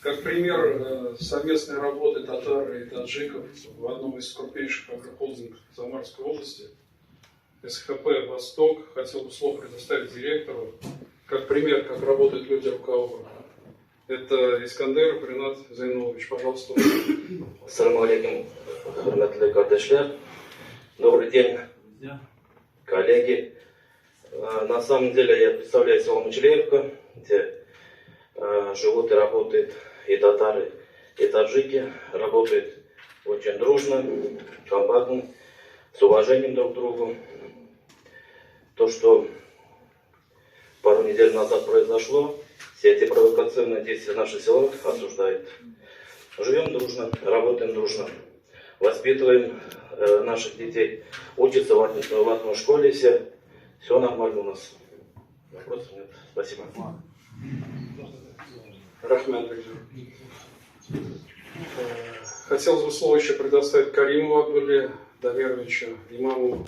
Как пример совместной работы татар и таджиков в одном из крупнейших агрохолдингов Самарской области, СХП «Восток», хотел бы слово предоставить директору, как пример, как работают люди руководства. Это Искандеров Ринат Зайнулович, пожалуйста. Ассаламу алейкум, хурматлы кардашляр. Добрый день, коллеги. На самом деле я представляю село Мочелеевка, где живут и работают и татары, и таджики. Работают очень дружно, компактно, с уважением друг к другу. То, что пару недель назад произошло, все эти провокационные действия в наше село осуждают. Живем дружно, работаем дружно, воспитываем наших детей, учатся в одной школе все нормально у нас. Вопросов нет. Спасибо. Рахмет. Хотелось бы слово еще предоставить Каримову Абдулле Даверовичу, имаму